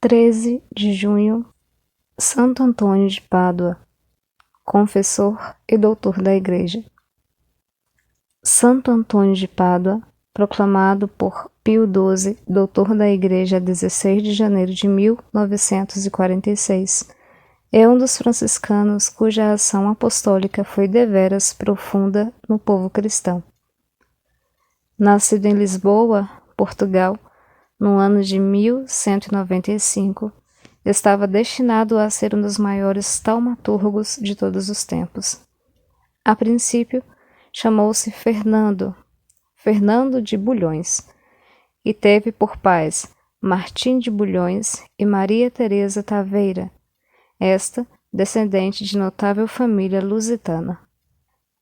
13 de junho, Santo Antônio de Pádua, confessor e doutor da Igreja. Santo Antônio de Pádua, proclamado por Pio XII, doutor da Igreja a 16 de janeiro de 1946, é um dos franciscanos cuja ação apostólica foi deveras profunda no povo cristão. Nascido em Lisboa, Portugal, no ano de 1195, estava destinado a ser um dos maiores taumaturgos de todos os tempos. A princípio, chamou-se Fernando de Bulhões, e teve por pais Martim de Bulhões e Maria Teresa Taveira, esta descendente de notável família lusitana.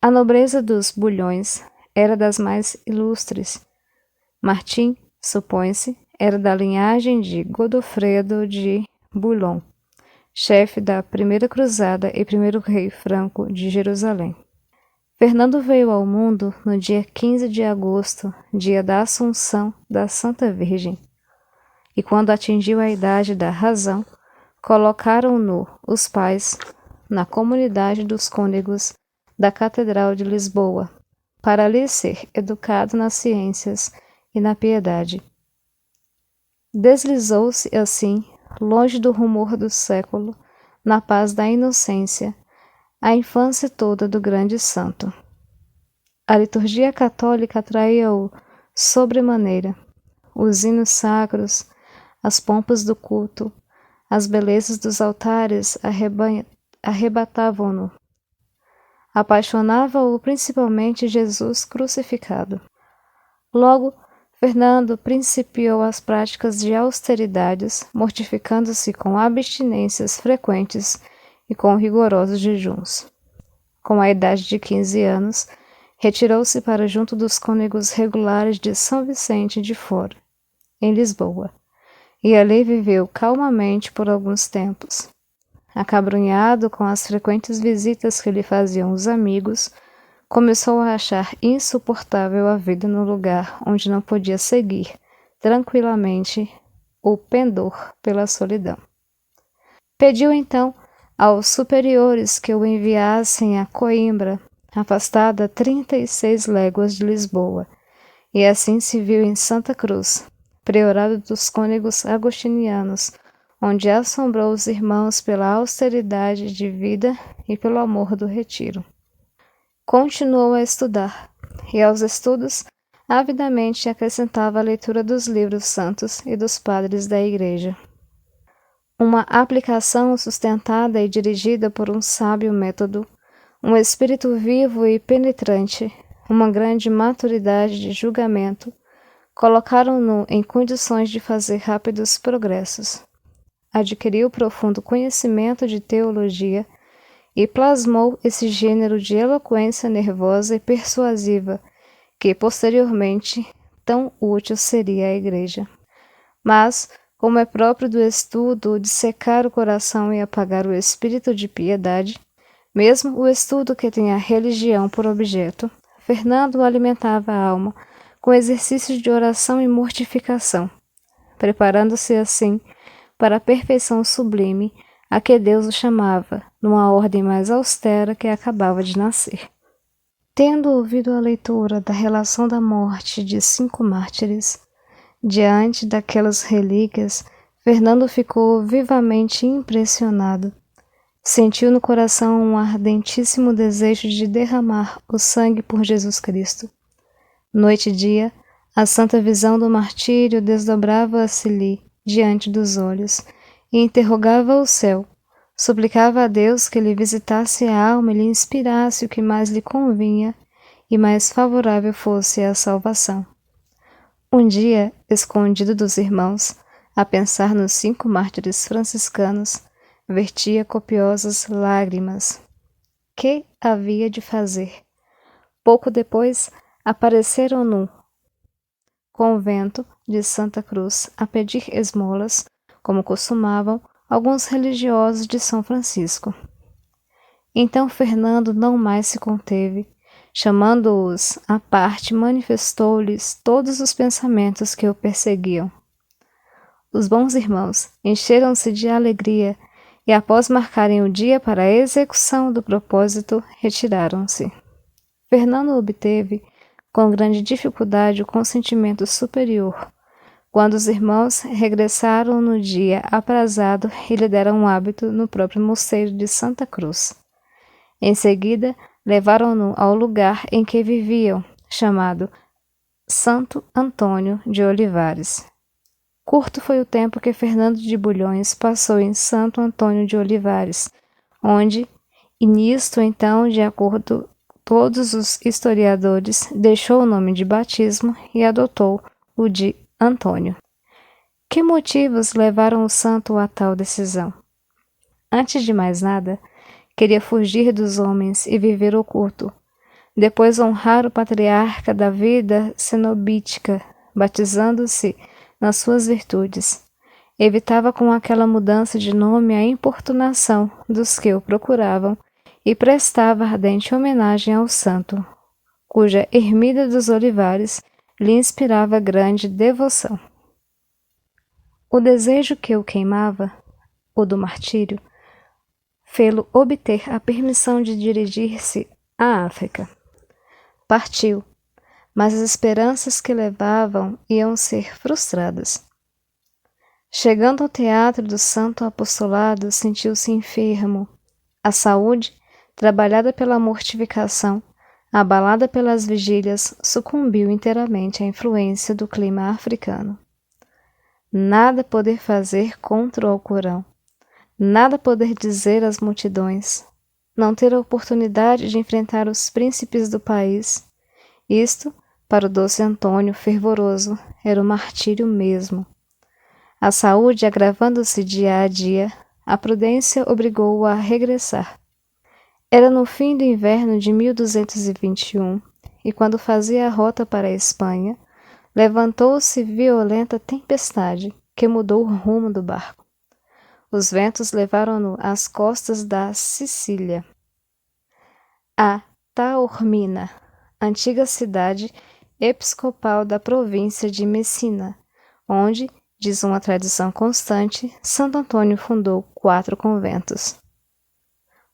A nobreza dos Bulhões era das mais ilustres. Martim, supõe-se, era da linhagem de Godofredo de Bouillon, chefe da primeira cruzada e primeiro rei franco de Jerusalém. Fernando veio ao mundo no dia 15 de agosto, dia da Assunção da Santa Virgem, e quando atingiu a idade da razão, colocaram-no os pais na comunidade dos cônegos da Catedral de Lisboa, para ali ser educado nas ciências e na piedade. Deslizou-se assim, longe do rumor do século, na paz da inocência, a infância toda do grande santo. A liturgia católica atraía-o sobremaneira. Os hinos sacros, as pompas do culto, as belezas dos altares arrebatavam-no. Apaixonava-o principalmente Jesus crucificado. Logo, Fernando principiou as práticas de austeridades, mortificando-se com abstinências frequentes e com rigorosos jejuns. Com a idade de 15 anos, retirou-se para junto dos cônegos regulares de São Vicente de Fora, em Lisboa, e ali viveu calmamente por alguns tempos. Acabrunhado com as frequentes visitas que lhe faziam os amigos, começou a achar insuportável a vida no lugar onde não podia seguir tranquilamente o pendor pela solidão. Pediu então aos superiores que o enviassem a Coimbra, afastada 36 léguas de Lisboa, e assim se viu em Santa Cruz, priorado dos cônegos agostinianos, onde assombrou os irmãos pela austeridade de vida e pelo amor do retiro. Continuou a estudar, e aos estudos avidamente acrescentava a leitura dos livros santos e dos padres da Igreja. Uma aplicação sustentada e dirigida por um sábio método, um espírito vivo e penetrante, uma grande maturidade de julgamento, colocaram-no em condições de fazer rápidos progressos. Adquiriu profundo conhecimento de teologia e plasmou esse gênero de eloquência nervosa e persuasiva que, posteriormente, tão útil seria à Igreja. Mas, como é próprio do estudo dissecar o coração e apagar o espírito de piedade, mesmo o estudo que tem a religião por objeto, Fernando alimentava a alma com exercícios de oração e mortificação, preparando-se assim para a perfeição sublime a que Deus o chamava, numa ordem mais austera que acabava de nascer. Tendo ouvido a leitura da relação da morte de 5 mártires, diante daquelas relíquias, Fernando ficou vivamente impressionado. Sentiu no coração um ardentíssimo desejo de derramar o sangue por Jesus Cristo. Noite e dia, a santa visão do martírio desdobrava-se-lhe diante dos olhos e interrogava o céu, suplicava a Deus que lhe visitasse a alma e lhe inspirasse o que mais lhe convinha e mais favorável fosse à salvação. Um dia, escondido dos irmãos, a pensar nos 5 mártires franciscanos, vertia copiosas lágrimas. Que havia de fazer? Pouco depois, apareceram no convento de Santa Cruz a pedir esmolas, como costumavam, alguns religiosos de São Francisco. Então Fernando não mais se conteve, chamando-os à parte, manifestou-lhes todos os pensamentos que o perseguiam. Os bons irmãos encheram-se de alegria e, após marcarem o dia para a execução do propósito, retiraram-se. Fernando obteve, com grande dificuldade, o consentimento superior, quando os irmãos regressaram no dia aprazado e lhe deram um hábito no próprio mosteiro de Santa Cruz. Em seguida, levaram-no ao lugar em que viviam, chamado Santo Antônio de Olivares. Curto foi o tempo que Fernando de Bulhões passou em Santo Antônio de Olivares, onde, e nisto então, de acordo com todos os historiadores, deixou o nome de batismo e adotou o de Antônio. Que motivos levaram o santo a tal decisão? Antes de mais nada, queria fugir dos homens e viver oculto. Depois honrar o patriarca da vida cenobítica, batizando-se nas suas virtudes. Evitava com aquela mudança de nome a importunação dos que o procuravam e prestava ardente homenagem ao santo, cuja ermida dos Olivares lhe inspirava grande devoção. O desejo que o queimava, o do martírio, fê-lo obter a permissão de dirigir-se à África. Partiu, mas as esperanças que levavam iam ser frustradas. Chegando ao teatro do Santo Apostolado, sentiu-se enfermo. A saúde, trabalhada pela mortificação, abalada pelas vigílias, sucumbiu inteiramente à influência do clima africano. Nada poder fazer contra o Alcorão, nada poder dizer às multidões, não ter a oportunidade de enfrentar os príncipes do país. Isto, para o doce Antônio fervoroso, era o martírio mesmo. A saúde agravando-se dia a dia, a prudência obrigou-o a regressar. Era no fim do inverno de 1221, e quando fazia a rota para a Espanha, levantou-se violenta tempestade que mudou o rumo do barco. Os ventos levaram-no às costas da Sicília. A Taormina, antiga cidade episcopal da província de Messina, onde, diz uma tradição constante, Santo Antônio fundou 4 conventos.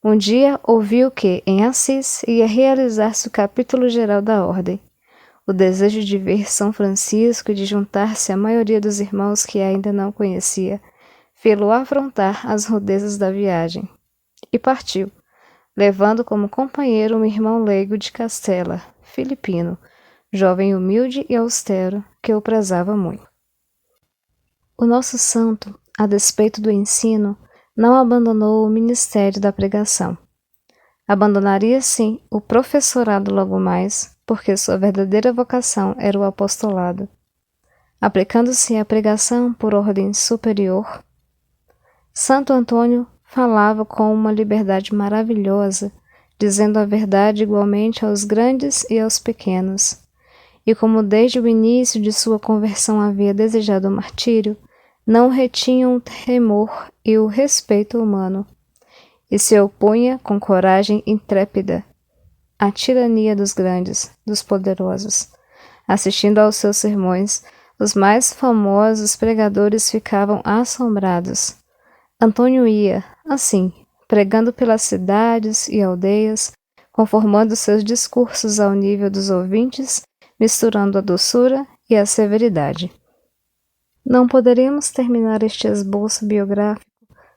Um dia ouviu que, em Assis, ia realizar-se o capítulo geral da ordem. O desejo de ver São Francisco e de juntar-se à maioria dos irmãos que ainda não conhecia, fê-lo afrontar as rudezas da viagem. E partiu, levando como companheiro um irmão leigo de Castela, Filipino, jovem humilde e austero, que o prezava muito. O nosso santo, a despeito do ensino, não abandonou o ministério da pregação. Abandonaria, sim, o professorado logo mais, porque sua verdadeira vocação era o apostolado. Aplicando-se à pregação por ordem superior, Santo Antônio falava com uma liberdade maravilhosa, dizendo a verdade igualmente aos grandes e aos pequenos. E como desde o início de sua conversão havia desejado o martírio, não retinham o temor e o respeito humano, e se opunha com coragem intrépida à tirania dos grandes, dos poderosos. Assistindo aos seus sermões, os mais famosos pregadores ficavam assombrados. Antônio ia, assim, pregando pelas cidades e aldeias, conformando seus discursos ao nível dos ouvintes, misturando a doçura e a severidade. Não poderíamos terminar este esboço biográfico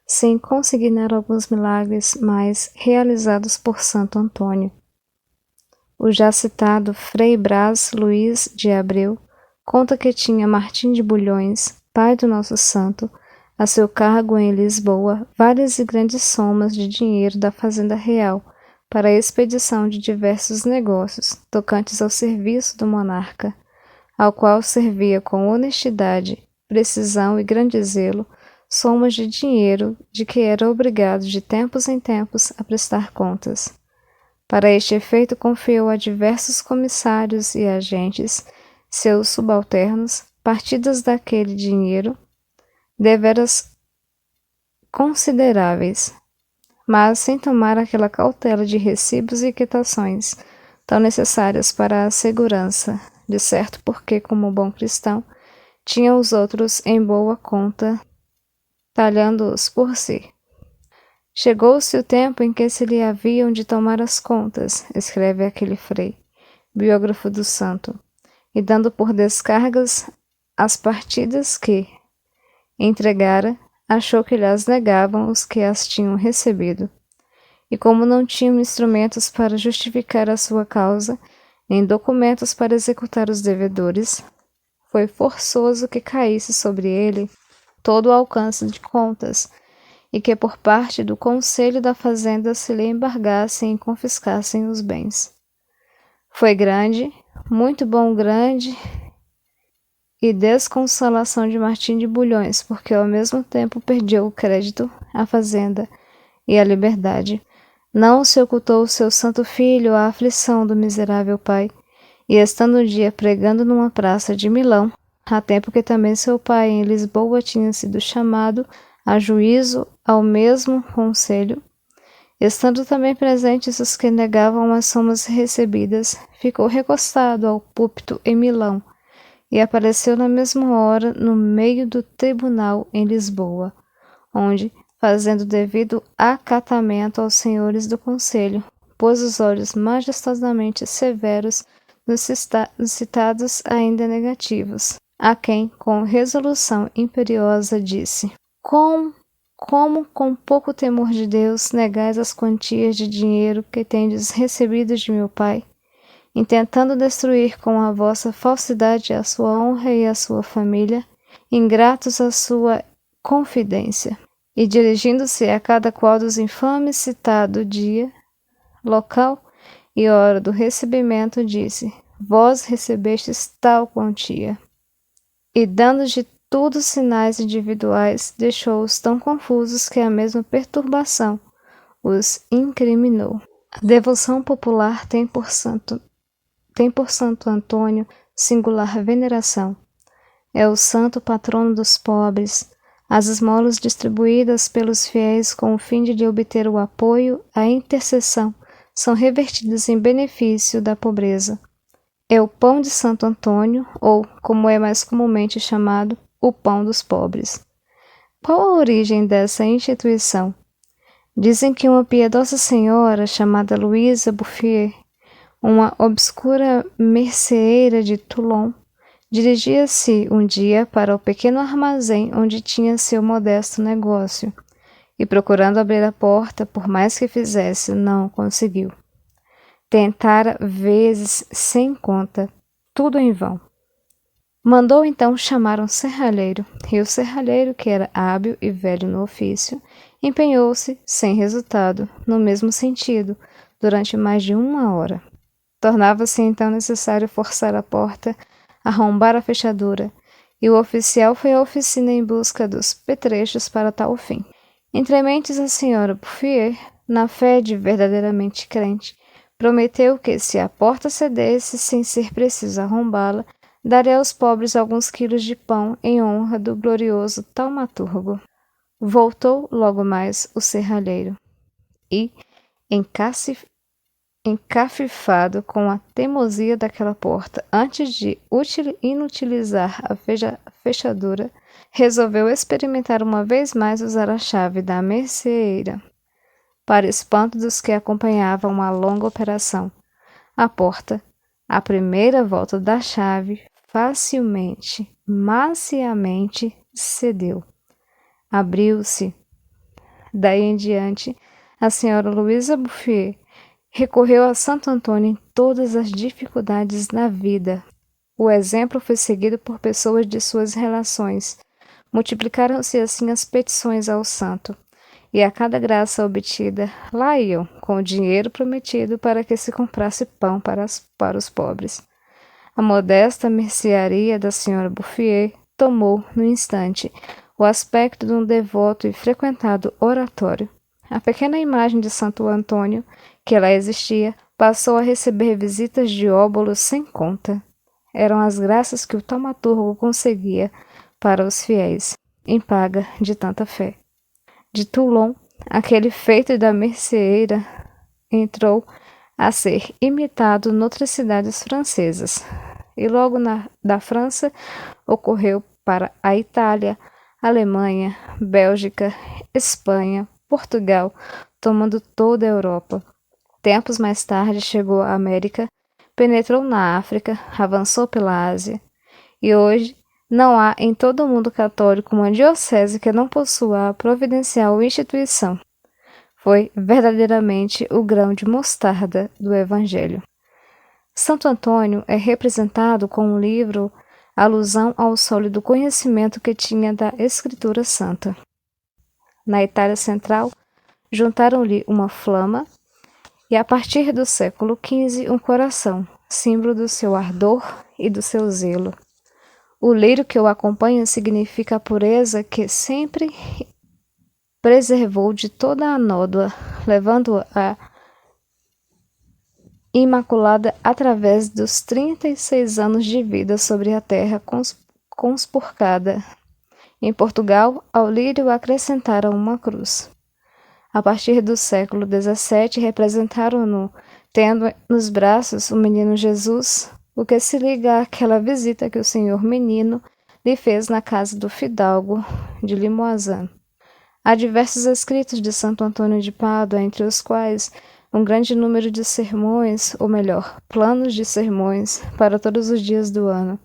sem consignar alguns milagres mais realizados por Santo Antônio. O já citado Frei Brás Luís de Abreu conta que tinha Martim de Bulhões, pai do nosso santo, a seu cargo em Lisboa várias e grandes somas de dinheiro da Fazenda Real para a expedição de diversos negócios tocantes ao serviço do monarca, ao qual servia com honestidade, precisão e grande zelo, somas de dinheiro de que era obrigado de tempos em tempos a prestar contas. Para este efeito confiou a diversos comissários e agentes, seus subalternos, partidas daquele dinheiro, deveras consideráveis, mas sem tomar aquela cautela de recibos e quitações, tão necessárias para a segurança, de certo porque, como bom cristão, tinha os outros em boa conta, talhando-os por si. Chegou-se o tempo em que se lhe haviam de tomar as contas, escreve aquele frei, biógrafo do santo, e dando por descargas as partidas que entregara, achou que lhes negavam os que as tinham recebido. E como não tinham instrumentos para justificar a sua causa, nem documentos para executar os devedores, foi forçoso que caísse sobre ele todo o alcance de contas, e que por parte do Conselho da Fazenda se lhe embargassem e confiscassem os bens. Foi grande, muito bom grande, e desconsolação de Martim de Bulhões, porque ao mesmo tempo perdeu o crédito, a fazenda e a liberdade. Não se ocultou o seu santo filho à aflição do miserável pai, e estando um dia pregando numa praça de Milão, a tempo que também seu pai em Lisboa tinha sido chamado a juízo ao mesmo conselho, estando também presentes os que negavam as somas recebidas, ficou recostado ao púlpito em Milão, e apareceu na mesma hora no meio do tribunal em Lisboa, onde, fazendo devido acatamento aos senhores do conselho, pôs os olhos majestosamente severos nos citados ainda negativos, a quem, com resolução imperiosa, disse: Como com pouco temor de Deus negais as quantias de dinheiro que tendes recebido de meu pai, intentando destruir com a vossa falsidade a sua honra e a sua família, ingratos à sua confidência. E dirigindo-se a cada qual dos infames citado dia, local e hora do recebimento, disse: Vós recebestes tal quantia. E dando de tudo sinais individuais, deixou-os tão confusos que a mesma perturbação os incriminou. A devoção popular tem por Santo Antônio singular veneração. É o santo patrono dos pobres. As esmolas distribuídas pelos fiéis com o fim de lhe obter o apoio, a intercessão, são revertidas em benefício da pobreza. É o pão de Santo Antônio, ou, como é mais comumente chamado, o pão dos pobres. Qual a origem dessa instituição? Dizem que uma piedosa senhora chamada Louisa Bouffier, uma obscura merceeira de Toulon, dirigia-se um dia para o pequeno armazém onde tinha seu modesto negócio, e procurando abrir a porta, por mais que fizesse, não conseguiu. Tentara vezes sem conta, tudo em vão. Mandou então chamar um serralheiro, e o serralheiro, que era hábil e velho no ofício, empenhou-se, sem resultado, no mesmo sentido, durante mais de 1 hora. Tornava-se então necessário forçar a porta, arrombar a fechadura, e o oficial foi à oficina em busca dos petrechos para tal fim. Entre mentes, a senhora Bouffier, na fé de verdadeiramente crente, prometeu que, se a porta cedesse sem ser preciso arrombá-la, daria aos pobres alguns quilos de pão em honra do glorioso taumaturgo. Voltou logo mais o serralheiro, e, encafifado com a teimosia daquela porta, antes de inutilizar a fechadura, resolveu experimentar uma vez mais usar a chave da merceeira. Para espanto dos que acompanhavam a longa operação, a porta, à primeira volta da chave, facilmente, maciamente cedeu. Abriu-se. Daí em diante, a senhora Louisa Bouffier recorreu a Santo Antônio em todas as dificuldades da vida. O exemplo foi seguido por pessoas de suas relações. Multiplicaram-se assim as petições ao santo, e a cada graça obtida, lá iam, com o dinheiro prometido para que se comprasse pão para os pobres. A modesta mercearia da senhora Bouffier tomou, no instante, o aspecto de um devoto e frequentado oratório. A pequena imagem de Santo Antônio, que lá existia, passou a receber visitas de óbolos sem conta. Eram as graças que o taumaturgo conseguia para os fiéis, em paga de tanta fé. De Toulon, aquele feito da merceeira entrou a ser imitado noutras cidades francesas, e logo da França ocorreu para a Itália, Alemanha, Bélgica, Espanha, Portugal, tomando toda a Europa. Tempos mais tarde chegou à América, penetrou na África, avançou pela Ásia, e hoje não há em todo o mundo católico uma diocese que não possua a providencial instituição. Foi verdadeiramente o grão de mostarda do Evangelho. Santo Antônio é representado com um livro alusão ao sólido conhecimento que tinha da Escritura Santa. Na Itália Central, juntaram-lhe uma flama e, a partir do século XV, um coração, símbolo do seu ardor e do seu zelo. O lírio que o acompanha significa a pureza que sempre preservou de toda a nódoa, levando-a à imaculada através dos 36 anos de vida sobre a terra conspurcada. Em Portugal, ao lírio acrescentaram uma cruz. A partir do século XVII, representaram-no tendo nos braços o menino Jesus, o que se liga àquela visita que o senhor menino lhe fez na casa do fidalgo de Limoisins. Há diversos escritos de Santo Antônio de Pádua, entre os quais um grande número de sermões, ou melhor, planos de sermões, para todos os dias do ano,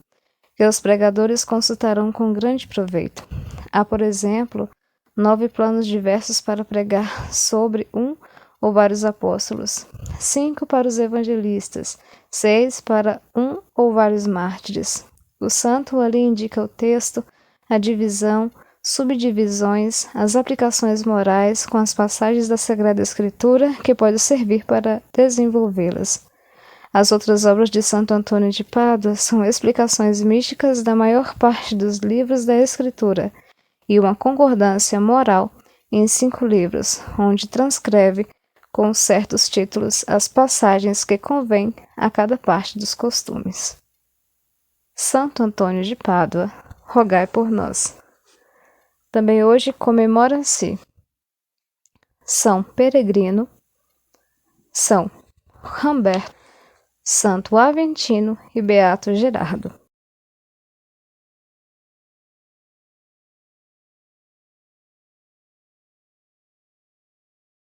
que os pregadores consultarão com grande proveito. Há, por exemplo, 9 planos diversos para pregar sobre um ou vários apóstolos, 5 para os evangelistas, 6 para um ou vários mártires. O santo ali indica o texto, a divisão, subdivisões, as aplicações morais com as passagens da Sagrada Escritura que pode servir para desenvolvê-las. As outras obras de Santo Antônio de Pádua são explicações místicas da maior parte dos livros da Escritura e uma concordância moral em 5 livros, onde transcreve com certos títulos as passagens que convêm a cada parte dos costumes. Santo Antônio de Pádua, rogai por nós. Também hoje comemora-se São Peregrino, São Humberto, Santo Aventino e Beato Gerardo.